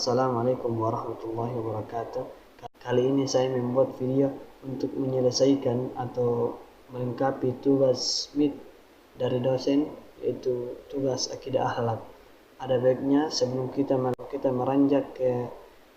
Assalamualaikum warahmatullahi wabarakatuh. Kali ini saya membuat video untuk menyelesaikan atau melengkapi tugas MIT dari dosen, yaitu tugas akidah akhlak. Ada baiknya sebelum kita meranjak ke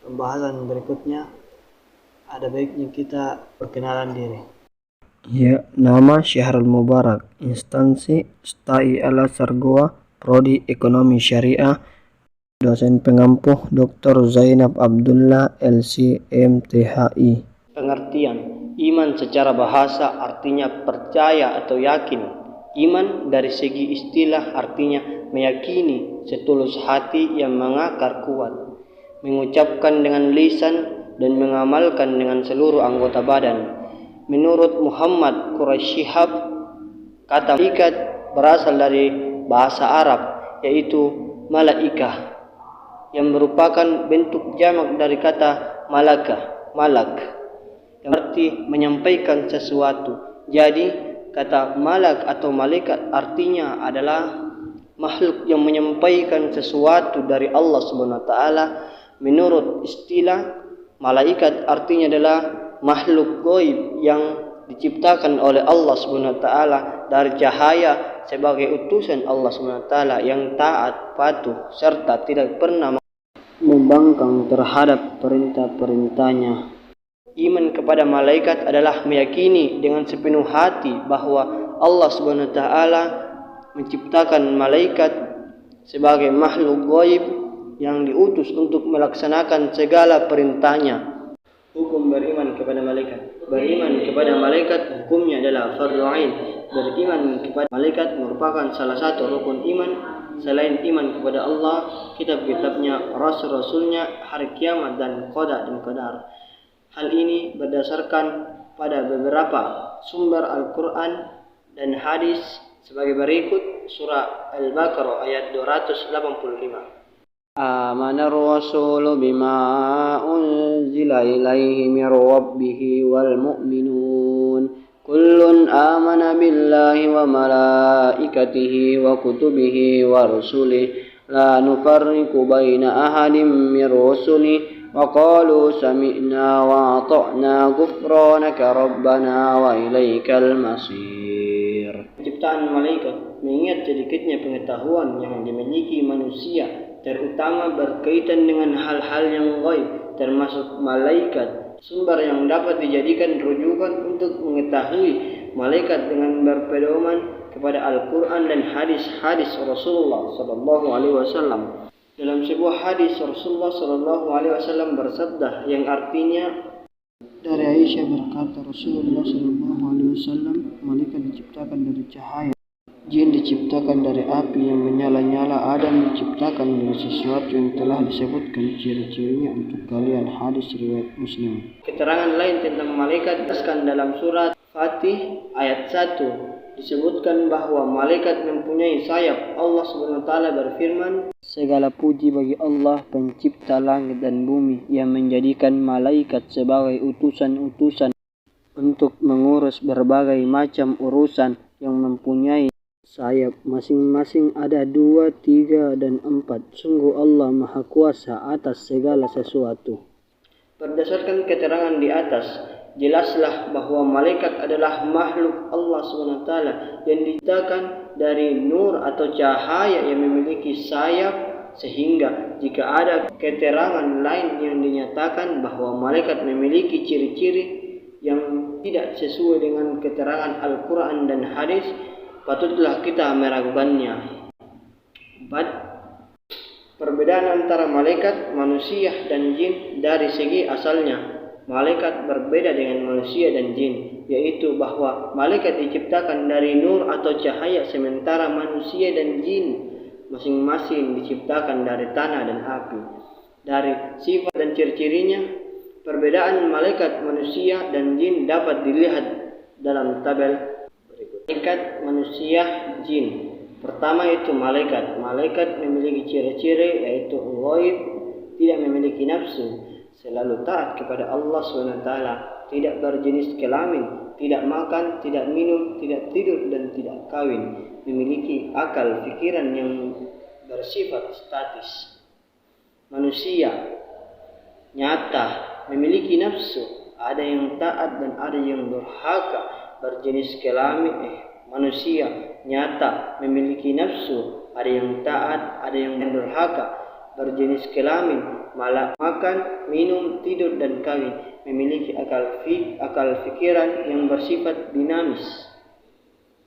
pembahasan berikutnya, ada baiknya kita perkenalan diri. Ya, nama Syahrul Mubarak, instansi STAI Al-Azhar Goa, Prodi Ekonomi Syariah, dosen pengampuh Dr. Zainab Abdullah LC MTHI. Pengertian iman secara bahasa artinya percaya atau yakin. Iman dari segi istilah artinya meyakini setulus hati yang mengakar kuat, mengucapkan dengan lisan dan mengamalkan dengan seluruh anggota badan. Menurut Muhammad Quraisy Shihab, kata malaikat berasal dari bahasa Arab, yaitu malaikah, yang merupakan bentuk jamak dari kata malak, yang berarti menyampaikan sesuatu. Jadi kata malak atau malaikat artinya adalah makhluk yang menyampaikan sesuatu dari Allah Subhanahu wa taala. Menurut istilah, malaikat artinya adalah makhluk gaib yang diciptakan oleh Allah Subhanahu wa taala dari cahaya sebagai utusan Allah Subhanahu wa taala yang taat, patuh serta tidak pernah membangkang terhadap perintah-perintahnya. Iman kepada malaikat adalah meyakini dengan sepenuh hati bahwa Allah Subhanahu wa taala menciptakan malaikat sebagai makhluk gaib yang diutus untuk melaksanakan segala perintahnya. Hukum beriman kepada malaikat. Beriman kepada malaikat hukumnya adalah fardhu ain. Beriman kepada malaikat merupakan salah satu rukun iman selain iman kepada Allah, kitab-kitabnya, rasul-rasulnya, hari kiamat dan qada dan qadar. Hal ini berdasarkan pada beberapa sumber Al-Quran dan hadis sebagai berikut. Surah Al-Baqarah ayat 285. Amana ar-rasulu bima unzila ilaihi min rabbih wal mu'minun kullun amana billahi wa malaikatihi wa kutubihi wa rusulihi la nufarriqu baina ahadin min rusulihi wa qalu sami'na wa ata'na ghufranaka rabbana wa ilaikal masir. Penciptaan malaikat mengingat sedikitnya pengetahuan yang dimiliki manusia, terutama berkaitan dengan hal-hal yang gaib, termasuk malaikat, sumber yang dapat dijadikan rujukan untuk mengetahui malaikat dengan berpedoman kepada Al-Quran dan hadis-hadis Rasulullah Sallallahu Alaihi Wasallam. Dalam sebuah hadis Rasulullah Sallallahu Alaihi Wasallam bersabda yang artinya, dari Aisyah berkata, Rasulullah Sallallahu Alaihi Wasallam, malaikat diciptakan dari cahaya, jin diciptakan dari api yang menyala-nyala, Adam diciptakan dari sesuatu yang telah disebutkan ciri-cirinya untuk kalian. Hadis riwayat Muslim. Keterangan lain tentang malaikat disebutkan dalam surat Fatih ayat 1. Disebutkan bahwa malaikat mempunyai sayap. Allah Subhanahu wa taala berfirman, segala puji bagi Allah pencipta langit dan bumi yang menjadikan malaikat sebagai utusan-utusan untuk mengurus berbagai macam urusan, yang mempunyai sayap masing-masing ada 2, 3, dan 4. Sungguh Allah Maha Kuasa atas segala sesuatu. Berdasarkan keterangan di atas, jelaslah bahwa malaikat adalah makhluk Allah SWT yang diciptakan dari nur atau cahaya yang memiliki sayap, sehingga jika ada keterangan lain yang dinyatakan bahwa malaikat memiliki ciri-ciri yang tidak sesuai dengan keterangan Al-Quran dan hadis, patutlah kita meragukannya. 4. Perbedaan antara malaikat, manusia, dan jin dari segi asalnya. Malaikat berbeda dengan manusia dan jin, yaitu bahwa malaikat diciptakan dari nur atau cahaya, sementara manusia dan jin masing-masing diciptakan dari tanah dan api. Dari sifat dan ciri-cirinya, perbedaan malaikat, manusia, dan jin dapat dilihat dalam tabel berikut. Malaikat, manusia, jin. Pertama itu malaikat. Malaikat memiliki ciri-ciri yaitu ghaib, tidak memiliki nafsu, selalu taat kepada Allah SWT, tidak berjenis kelamin, tidak makan, tidak minum, tidak tidur, dan tidak kawin, memiliki akal pikiran yang bersifat statis. Manusia nyata, memiliki nafsu, ada yang taat dan ada yang durhaka, berjenis kelamin manusia, nyata, memiliki nafsu, ada yang taat, ada yang durhaka, berjenis kelamin, makan, minum, tidur dan kawin, memiliki akal pikiran yang bersifat dinamis.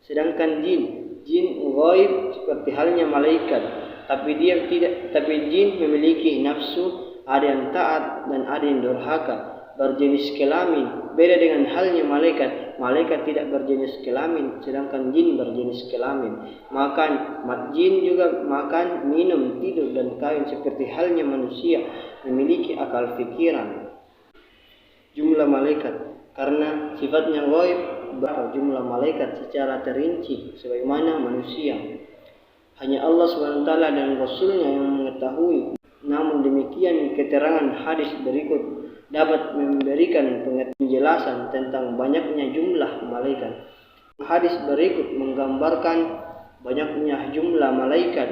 Sedangkan jin ghaib seperti halnya malaikat, tapi jin memiliki nafsu, ada yang taat dan ada yang durhaka, berjenis kelamin. Beda dengan halnya malaikat tidak berjenis kelamin, sedangkan jin berjenis kelamin. Jin juga makan, minum, tidur dan kawin seperti halnya manusia, memiliki akal pikiran. Jumlah malaikat, karena sifatnya ghaib, berapa jumlah malaikat secara terinci sebagaimana manusia, hanya Allah SWT dan Rasulnya yang mengetahui. Namun demikian, keterangan hadis berikut dapat memberikan penjelasan tentang banyaknya jumlah malaikat. Hadis berikut menggambarkan banyaknya jumlah malaikat.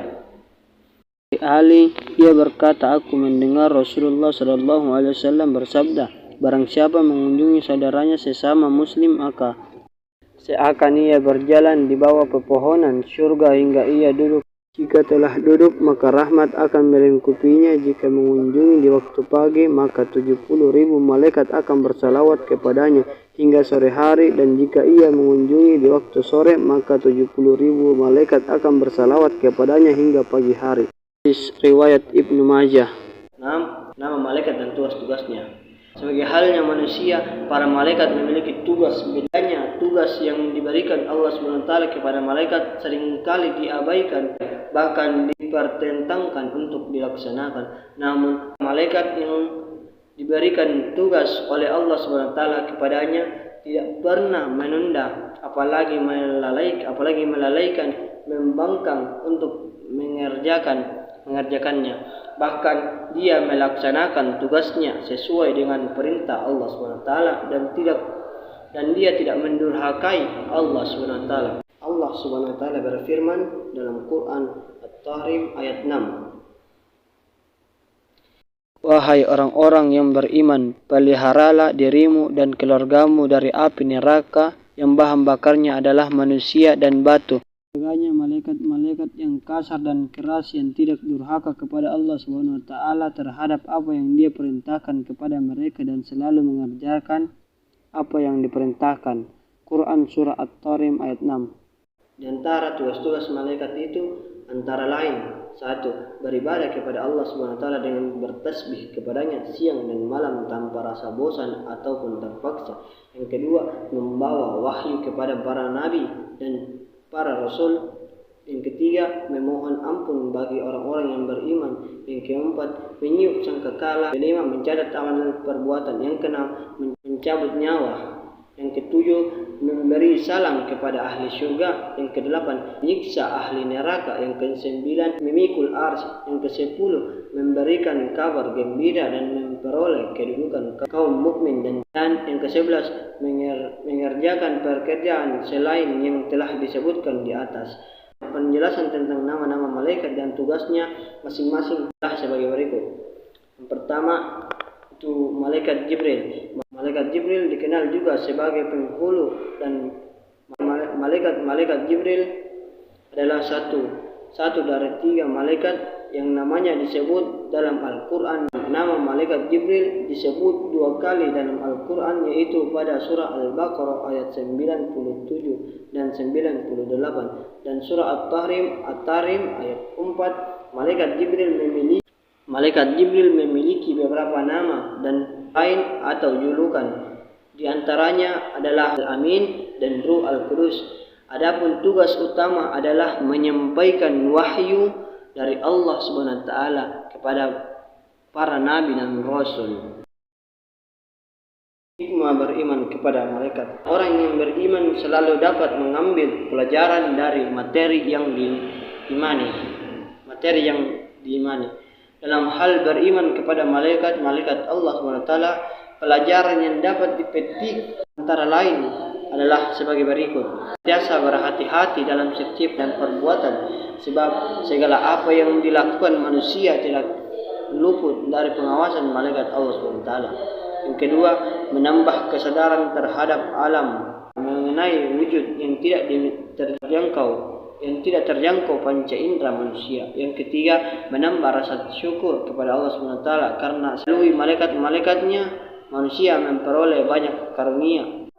Ali, ia berkata, aku mendengar Rasulullah SAW bersabda, barang siapa mengunjungi saudaranya sesama muslim, maka seakan ia berjalan di bawah pepohonan surga hingga ia duduk. Jika telah duduk, maka rahmat akan melingkupinya. Jika mengunjungi di waktu pagi, maka 70.000 malaikat akan bersalawat kepadanya hingga sore hari. Dan jika ia mengunjungi di waktu sore, maka 70.000 malaikat akan bersalawat kepadanya hingga pagi hari. Riwayat Ibnu Majah. Nama malaikat dan tugas-tugasnya. Sebagai halnya manusia, para malaikat memiliki tugas. Bedanya, tugas yang diberikan Allah SWT kepada malaikat seringkali diabaikan, bahkan dipertentangkan untuk dilaksanakan. Namun, malaikat yang diberikan tugas oleh Allah SWT kepadanya tidak pernah menunda, apalagi melalaikan, membangkang untuk mengerjakannya. Bahkan dia melaksanakan tugasnya sesuai dengan perintah Allah SWT dan dia tidak mendurhakai Allah SWT. Allah SWT berfirman dalam Quran At-Tahrim ayat 6. Wahai orang-orang yang beriman, peliharalah dirimu dan keluargamu dari api neraka yang bahan bakarnya adalah manusia dan batu. Agaknya malaikat-malaikat yang kasar dan keras yang tidak durhaka kepada Allah SWT terhadap apa yang dia perintahkan kepada mereka dan selalu mengerjakan apa yang diperintahkan. Quran Surah At-Tahrim ayat 6. Di antara tugas-tugas malaikat itu antara lain: 1. Beribadah kepada Allah SWT dengan bertasbih kepadanya siang dan malam tanpa rasa bosan ataupun terpaksa. Yang kedua, membawa wahyu kepada para nabi dan para rasul. Yang ketiga, memohon ampun bagi orang-orang yang beriman. Yang keempat, meniup sangkakala. Yang kelima, mencatat amalan perbuatan. Yang keenam, mencabut nyawa. Yang ketujuh, memberi salam kepada ahli surga. Yang kedelapan, menyiksa ahli neraka. Yang kesembilan, memikul ars. Yang kesepuluh, memberikan kabar gembira dan memperoleh kedudukan kaum mukmin. Dan yang ke-11, mengerjakan pekerjaan selain yang telah disebutkan di atas. Penjelasan tentang nama-nama malaikat dan tugasnya masing-masing adalah sebagai berikut. Yang pertama, itu malaikat Jibril. Malaikat Jibril dikenal juga sebagai penghulu, dan malaikat Jibril adalah satu dari 3 malaikat yang namanya disebut dalam Al-Quran. Nama malaikat Jibril disebut 2 kali dalam Al-Quran, yaitu pada surah Al-Baqarah ayat 97 dan 98, dan surah At-Tahrim ayat 4. Malaikat Jibril memiliki beberapa nama dan lain atau julukan. Di antaranya adalah Al-Amin dan Ruh Al-Qudus. Adapun tugas utama adalah menyampaikan wahyu dari Allah SWT kepada para nabi dan rasul. Hikmah beriman kepada malaikat. Orang yang beriman selalu dapat mengambil pelajaran dari materi yang diimani. Dalam hal beriman kepada malaikat Allah SWT, pelajaran yang dapat dipetik antara lain adalah sebagai berikut. Biasa berhati-hati dalam setiap dan perbuatan, sebab segala apa yang dilakukan manusia tidak luput dari pengawasan malaikat Allah SWT. Yang kedua, menambah kesadaran terhadap alam mengenai wujud yang tidak terjangkau panca indera manusia. Yang ketiga, menambah rasa syukur kepada Allah SWT karena melalui malaikat-malaikatnya manusia memperoleh banyak karunia.